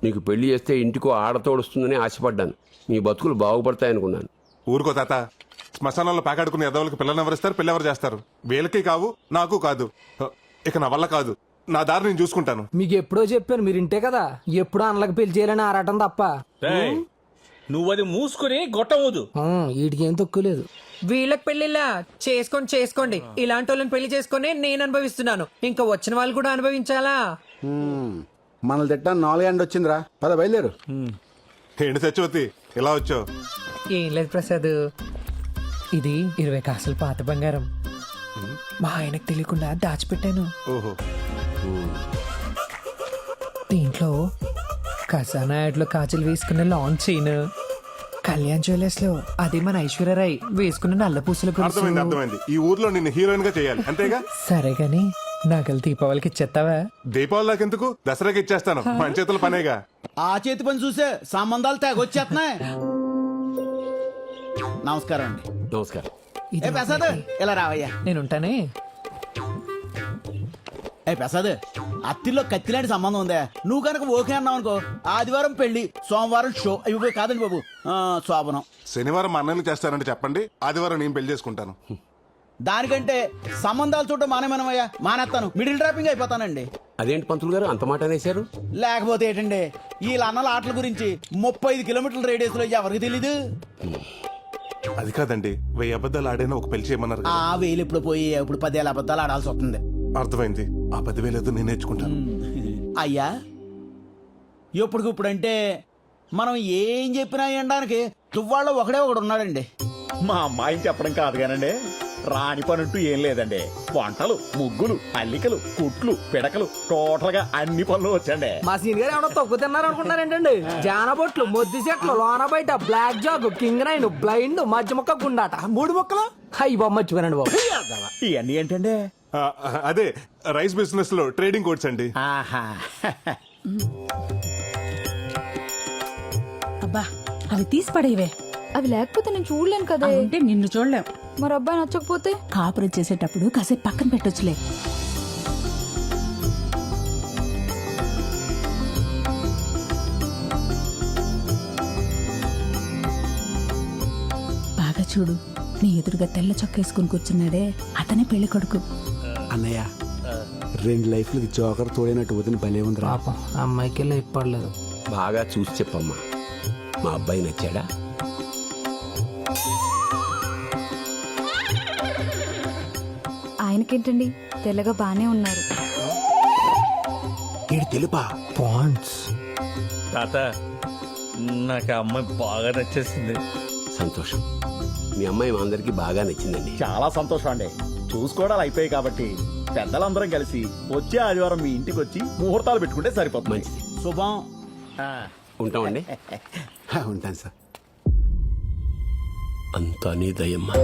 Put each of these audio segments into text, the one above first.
నీకు పెళ్లి చేస్తే ఇంటికో ఆడతోడుస్తుందని ఆశపడ్డాను. మీ బతుకులు బాగుపడతాయనుకున్నాను. ఊరుకో తాత. శ్మశానంలో పాకాడుకునే ఎదవలకు పిల్లలు ఎవరిస్తారు, పిల్లెవరు చేస్తారు? వీళ్ళకి కావు, నాకు కాదు. ఇక నా వల్ల కాదు. నా దారి నేను చూసుకుంటాను. మీకు ఎప్పుడో చెప్పాను, మీరు ఇంటే కదా ఎప్పుడో అన్నలకు పెళ్లి చేయాలని ఆరాటం తప్ప. నువ్వది మూసుకుని గొట్టవద్దు. వీటికి ఏం తక్కువ లేదు. వీళ్ళకి పెళ్లిలా చేసుకోండి. ఇలాంటి వాళ్ళని పెళ్లి చేసుకుని నేను అనుభవిస్తున్నాను, ఇంకా వచ్చిన వాళ్ళు కూడా అనుభవించాలా? మనల్ని తిట్టా 4 గంటలు వచ్చిందిరా, పద బయలుదేరు. ఏంటి సత్యవతి ఇలా వచ్చావు? ఏం లేదు ప్రసాద్, ఇది 20 కాసులు పాత బంగారం మా ఆయనకు తెలియకుండా దాచిపెట్టాను. ఓహో. దీంట్లో ఖజానా యాడ్లో కాజులు వేసుకున్న లాంగ్ చైన్, కళ్యాణ్ జ్యువెలర్స్ లో అది మన ఐశ్వర్యరాయ్ వేసుకున్న నల్ల పూసల అర్థమైంది అర్థమైంది. ఈ ఊర్లో నిన్ను హీరోయిన్ గా చేయాలి అంతేగా? సరే గాని నగలు దీపావళికి ఇచ్చేస్తావా? దీపావళి దాకెందుకు, దసరాకి ఇచ్చేస్తాను. మన చేతుల పనేగా. ఆ చేతి పని చూసే సంబంధాలు తెగొచ్చేస్తున్నాయి. నమస్కారం అండి. నమస్కారం. ఇది ఏ ప్రసాద్ ఇలా రావయ్యా. నేనుంటానే. ఏ ప్రసాద్, అత్తిలో కత్తిలాంటి సంబంధం ఉందా? నువ్వు కనుక ఓకే అన్నావు అనుకో, ఆదివారం పెళ్లి, సోమవారం షో. ఇవి కాదండి బాబు, శోభనం. శనివారం మా అన్నయ్యని చేస్తానంటే చెప్పండి, ఆదివారం నేను పెళ్లి చేసుకుంటాను. దానికంటే సంబంధాలు చూడటం మానేమనమయ్యా, మానేస్తాను. మిడిల్ డ్రాపింగ్ అయిపోతానండి. అదేంటి పంతులు గారు అంత మాట అనేశారు? లేకపోతే ఏంటండి, వీళ్ళ అన్నల ఆటల గురించి 35 కిలోమీటర్ల రేడియస్ లో ఎవరికి తెలీదు. అది కాదండి, 1000 అబద్ధాలు ఆడైనా ఒక పెళ్లి చేయమన్నారు కదా. ఆ వేలు ఇప్పుడు పోయి ఇప్పుడు 10 అబద్ధాలు ఆడాల్సి వస్తుంది. అర్థమైంది. ఆ 10,000 ఏదో నేను నేర్చుకుంటాను. అయ్యా, ఇప్పుడుకిప్పుడంటే మనం ఏం చెప్పినా వినడానికి తువ్వాళ్ళలో ఒకడే ఒకడు ఉన్నాడండి. మా అమ్మాయిని చెప్పడం కాదు కానండి, రాని పనంటూ ఏం లేదండి. వంటలు, ముగ్గులు, అల్లికలు, కుట్లు, పిడకలు, టోటల్ గా అన్ని పనులు వచ్చండి. మా సీన్ గారు ఏమన్నా తక్కువ తిన్నారు అనుకుంటున్నారేంటండి? జానబొట్లు, మొద్దు చెట్లు, లోన బయట, black jack, king nine, blind, మధ్య మొక్క, గుండాట, 3 మొక్కలు. అయ్యి బాబు మర్చిపోయానండి బాబు. ఇవన్నీ ఏంటండి? అదే రైస్ బిజినెస్ లో ట్రేడింగ్ కోడ్స్ అండి. ఆహా. అబ్బా, అవి తీసి పడేవే. అవి లేకపోతే నేను చూడలేను కదా. అంటే నిన్ను చూడలేం. మరి అబ్బాయి నచ్చకపోతే? కాపురం చేసేటప్పుడు కాసేపు పక్కన పెట్టొచ్చులే. బాగా చూడు, నీ ఎదురుగా తెల్ల చొక్క వేసుకుని కూర్చున్నాడే, అతనే పెళ్లి కొడుకు. అన్నయ్య, 2 లైఫ్లకి జోకర్ తోడైనట్టు వదిన భలే ఉంది. పాపం అమ్మాయికి వెళ్ళి ఇప్పడలేదు. బాగా చూసి చెప్పమ్మా, మా అబ్బాయి నచ్చాడా? ఆయనకేంటండి, తెల్లగా బానే ఉన్నారు. ఏడు తెలుపా? పాయింట్స్. తాత, నాకు ఆ అమ్మాయి బాగా నచ్చేసింది. సంతోషం. మీ అమ్మాయి మా అందరికి బాగా నచ్చిందండి. చాలా సంతోషం అండి. చూసుకోవడాలు అయిపోయాయి కాబట్టి పెద్దలందరం కలిసి వచ్చే ఆదివారం మీ ఇంటికి వచ్చి ముహూర్తాలు పెట్టుకుంటే సరిపోతుంది. మంచిది. శుభం. ఉంటామండి. ఉంటాను సార్. అంతా నీ దయమ్మా.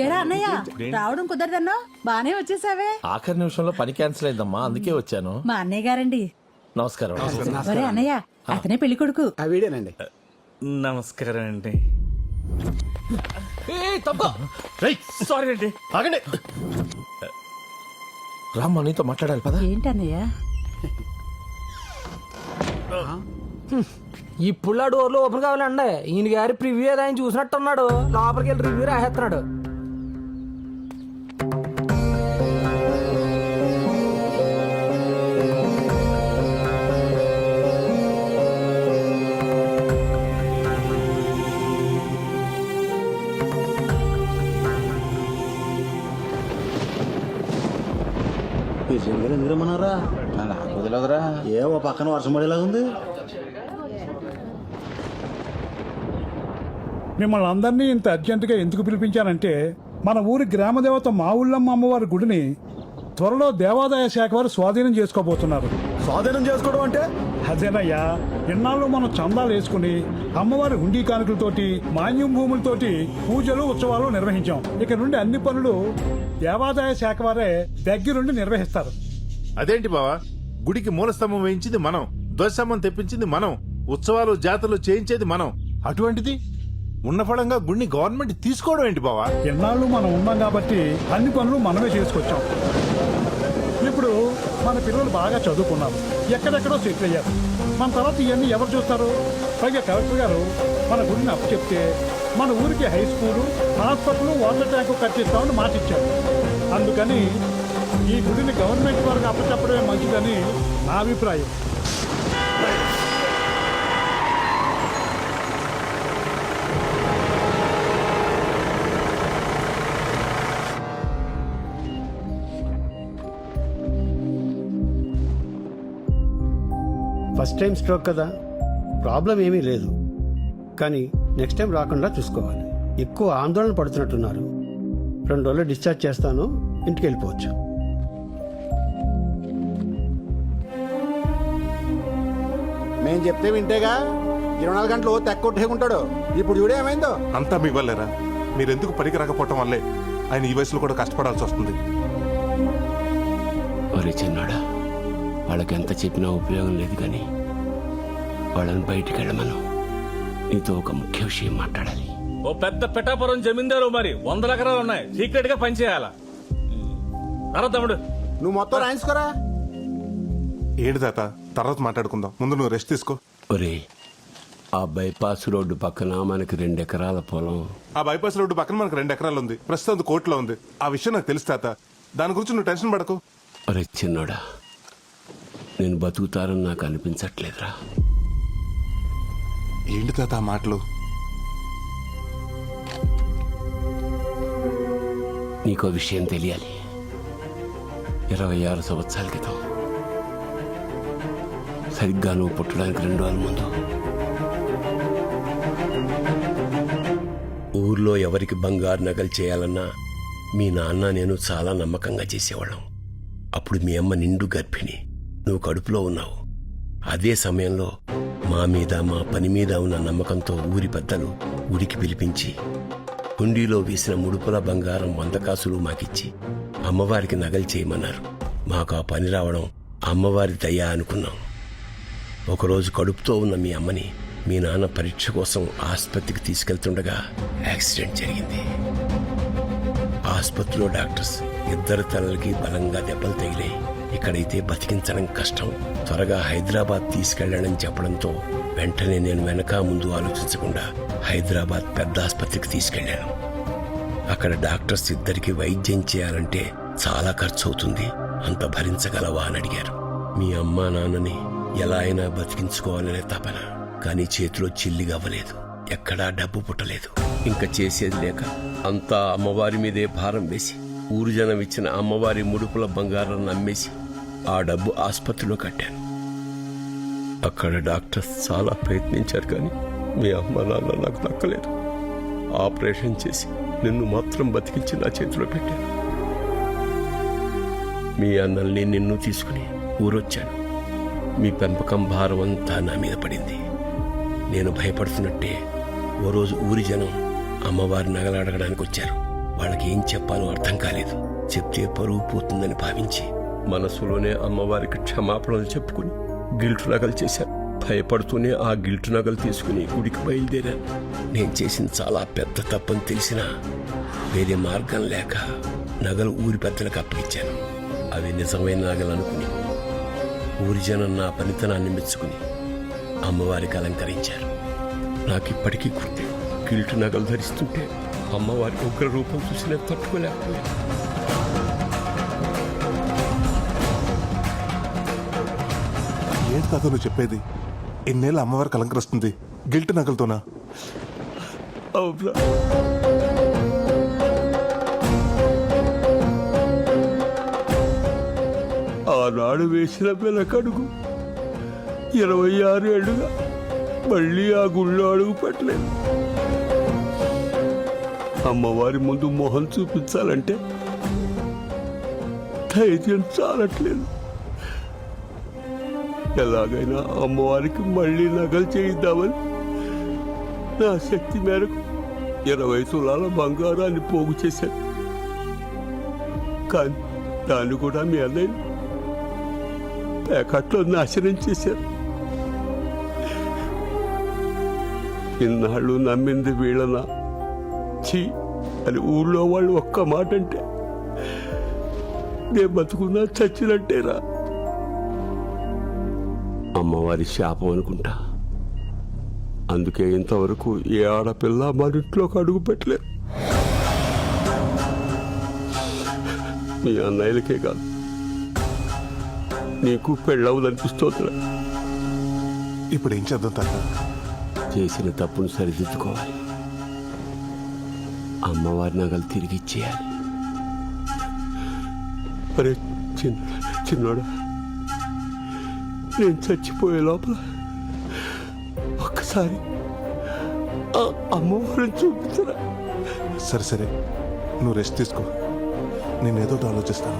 ఏరా అన్నయ్య, రావడం కుదరదన్నా బానే వచ్చేసావే. ఆఖరి నిమిషంలో పని క్యాన్సిల్ అయిందమ్మా, అందుకే వచ్చాను. మా అన్నయ్య గారండి. నమస్కారం. ఒరే అన్నయ్య, అతనే పెళ్లి కొడుకు. వీడేనండి. నమస్కారం అండి. సారీ అండి, ఆగండి. రామ్మా, నీతో మాట్లాడాలి పద. ఏంటన్నయ్య? ఇప్పుడు ఆ డోర్లు ఓపెన్ కావాలండి. ఈయన గారి ప్రివ్యూ ఏదో ఆయన చూసినట్టున్నాడు, లోపలికి వెళ్ళి రివ్యూ రాసేస్తున్నాడు. ఎందుకు రమ్మన్నారా? నాకు వదిలేదురా. ఏమో పక్కన వర్షం పడేలా ఉంది. మిమ్మల్ని అందరినీ ఇంత అర్జెంటుగా ఎందుకు పిలిపించానంటే, మన ఊరి గ్రామదేవత మా ఊళ్ళమ్మ అమ్మవారి గుడిని త్వరలో దేవాదాయ శాఖ వారు స్వాధీనం చేసుకోబోతున్నారు. స్వాధీనం చేసుకోవడం అంటే? అదేనయ్యా, ఇన్నాళ్ళు మనం చందాలు వేసుకుని అమ్మవారి హుండీ కానుకలతోటి, మాన్యం భూములతోటి పూజలు, ఉత్సవాలు నిర్వహించాం. ఇక నుండి అన్ని పనులు దేవాదాయ శాఖ వారే దగ్గరుండి నిర్వహిస్తారు. అదేంటి బావా, గుడికి మూలస్తంభం వేయించింది మనం, ధ్వజస్తంభం తెప్పించింది మనం, ఉత్సవాలు జాతరలు చేయించేది మనం. అటువంటిది ఉన్న ఫలంగా గుడిని గవర్నమెంట్ తీసుకోవడం ఏంటి బావా? ఎన్నాళ్ళు మనం ఉన్నాం కాబట్టి అన్ని పనులు మనమే చేసుకొచ్చాం. ఇప్పుడు మన పిల్లలు బాగా చదువుకున్నారు, ఎక్కడెక్కడో సెటిల్ అయ్యారు. మన తర్వాత ఇవన్నీ ఎవరు చూస్తారు? పైగా కలెక్టర్ గారు మన గుడిని అప్పచెప్తే మన ఊరికి high school, hospital, water tank కట్టిస్తామని మాట ఇచ్చారు. అందుకని ఈ గుడిని గవర్నమెంట్ వారికి అప్పచెప్పడమే మంచిదని నా అభిప్రాయం. ఫస్ట్ టైం స్ట్రోక్ కదా, ప్రాబ్లం ఏమీ లేదు. కానీ నెక్స్ట్ టైం రాకుండా చూసుకోవాలి. ఎక్కువ ఆందోళన పడుతున్నట్టున్నారు. 2 రోజులు డిశ్చార్జ్ చేస్తాను, ఇంటికి వెళ్ళిపోవచ్చు. మేము చెప్తే వింటేగా 24 గంటలు తెక్కొట్టే ఉంటాడు. ఇప్పుడు చూడే ఏమైందో. అంతా మీ వల్లేరా? మీరెందుకు పనికి రాకపోవటం వల్లే ఆయన ఈ వయసులో కూడా కష్టపడాల్సి వస్తుంది. ఒరే చిన్నాడా, వాళ్ళకి ఎంత చెప్పినా ఉపయోగం లేదు, కానీ వాళ్ళని బయటికి వెళ్ళమను. నీతో ఒక ముఖ్య విషయం మాట్లాడాలి. ఓ పెద్ద పిఠాపురం జమీందారు, మరి 100 ఎకరాలు ఉన్నాయి, సీక్రెట్ గా పనిచేయాలా? అరా తమ్ముడు, నువ్వు మొత్తం రాయించుకోరా. ఏంటి తాత, తర్వాత మాట్లాడుకుందాం, ముందు నువ్వు రెస్ట్ తీసుకో. ఒరే, ఆ బైపాస్ రోడ్డు పక్కన మనకి 2 ఎకరాల పొలం. ఆ బైపాస్ రోడ్డు పక్కన మనకు 2 ఎకరాలు ఉంది, ప్రస్తుతం అది కోర్టులో ఉంది. ఆ విషయం నాకు తెలుసు తాత, దాని గురించి నువ్వు టెన్షన్ పడకు. ఒరే చిన్నోడా, నేను బతుకుతారని నాకు అనిపించట్లేదురా. ఏంటి తాత ఆ మాటలు? నీకో విషయం తెలియాలి. 26 సంవత్సరాల క్రితం, సరిగ్గా నువ్వు పుట్టడానికి 2 రోజుల ముందు, ఊర్లో ఎవరికి బంగారు నగలు చేయాలన్నా మీ నాన్న నేను చాలా నమ్మకంగా చేసేవాళ్ళం. అప్పుడు మీ అమ్మ నిండు గర్భిణి, నువ్వు కడుపులో ఉన్నావు. అదే సమయంలో మా మీద, మా పని మీద ఉన్న నమ్మకంతో ఊరి పెద్దలు గుడికి పిలిపించి హుండీలో వేసిన ముడుపుల బంగారం 100 కాసులు మాకిచ్చి అమ్మవారికి నగలు చేయమన్నారు. మాకు ఆ పని రావడం అమ్మవారి దయ అనుకున్నాం. ఒకరోజు కడుపుతో ఉన్న మీ అమ్మని మీ నాన్న పరీక్ష కోసం ఆసుపత్రికి తీసుకెళ్తుండగా యాక్సిడెంట్ జరిగింది. ఆసుపత్రిలో డాక్టర్స్ 2 తలలకి బలంగా దెబ్బలు తగిలాయి. ఇక్కడైతే బతికించడం కష్టం, త్వరగా హైదరాబాద్ తీసుకెళ్లాడని చెప్పడంతో వెంటనే నేను వెనక ముందు ఆలోచించకుండా హైదరాబాద్ పెద్ద ఆసుపత్రికి తీసుకెళ్లాను. అక్కడ డాక్టర్స్ 2కి వైద్యం చేయాలంటే చాలా ఖర్చు అవుతుంది, అంత భరించగలవా అని అడిగారు. మీ అమ్మా నాన్నని ఎలా అయినా బతికించుకోవాలనే తపన, కానీ చేతిలో చిల్లిగా అవ్వలేదు, ఎక్కడా డబ్బు పుట్టలేదు. ఇంకా చేసేది లేక అంతా అమ్మవారి మీదే భారం వేసి ఊరు జనం ఇచ్చిన అమ్మవారి ముడుపుల బంగారాన్ని అమ్మేసి ఆ డబ్బు ఆసుపత్రిలో కట్టాను. అక్కడ డాక్టర్స్ చాలా ప్రయత్నించారు, కానీ మీ అమ్మ నాన్న నాకు దక్కలేదు. ఆపరేషన్ చేసి నిన్ను మాత్రం బతికించి నా చేతిలో పెట్టాను. మీ అన్నల్ని నిన్ను తీసుకుని ఊరొచ్చాను. మీ పెంపకం భారం అంతా నా మీద పడింది. నేను భయపడుతున్నట్టే ఓ రోజు ఊరి జనం అమ్మవారి నగలు అడగడానికి వచ్చారు. వాళ్ళకి ఏం చెప్పాలో అర్థం కాలేదు. చెప్తే పరువు పోతుందని భావించి మనసులోనే అమ్మవారికి క్షమాపణలు చెప్పుకుని గిల్టు నగలు చేశాను. భయపడుతూనే ఆ గిల్టు నగలు తీసుకుని గుడికి బయలుదేరాను. నేను చేసిన చాలా పెద్ద తప్పని తెలిసినా వేరే మార్గం లేక నగలు ఊరి పెద్దలకు అప్పగించాను. అవి నిజమైన నగలు అనుకుని ఊరి జనం నా పనితనాన్ని మెచ్చుకుని అమ్మవారికి అలంకరించారు. నాకిప్పటికీ గుర్తే, గిల్టు నగలు ధరిస్తుంటే అమ్మవారి ఉగ్ర రూపం చూసి నేను తట్టుకోలేకపోయాను. ఏంటి తాత నువ్వు చెప్పేది? ఎన్నేళ్ళు అమ్మవారికి అలంకరిస్తుంది గిల్ట్ నగలతోనా? అవునా? ఆనాడు వేసిన వెనకడుగు 26 ఏళ్లుగా మళ్ళీ ఆ గుళ్ళో అడుగు పెట్టలేదు. అమ్మవారి ముందు మొహం చూపించాలంటే ధైర్యం చాలట్లేదు. ఎలాగైనా అమ్మవారికి మళ్ళీ నగలు చేయిద్దామని నా శక్తి మేరకు 20 తులాల బంగారాన్ని పోగు చేశాను. కానీ దాన్ని కూడా మీ అన్నయ్య ప్యాకెట్లో నాశనం చేశారు. ఇన్నాళ్ళు నమ్మింది వీళ్ళనా ఛీ అని ఊళ్ళో వాళ్ళు ఒక్క మాట అంటే నేను బతుకున్నా చచ్చినట్టేరా. అమ్మవారి శాపం అనుకుంటా. అందుకే ఇంతవరకు ఏ ఆడపిల్ల మన ఇంట్లోకి అడుగు పెట్టలేదు. మీ అన్నయ్యలకే కాదు నీకు పెళ్ళవదనిపిస్తోందిరా. ఇప్పుడు ఏం చేద్దాం తాత? చేసిన తప్పును సరిదిద్దుకోవాలి. అమ్మవారి నగలు తిరిగి ఇచ్చేయాలి. అరే చిన్నోడా, నేను చచ్చిపోయే లోపల ఒక్కసారి ఆ అమ్మవారిని చూపించరా. సరే సరే, నువ్వు రెస్ట్ తీసుకో, నేను ఏదో ఒకటి ఆలోచిస్తాను.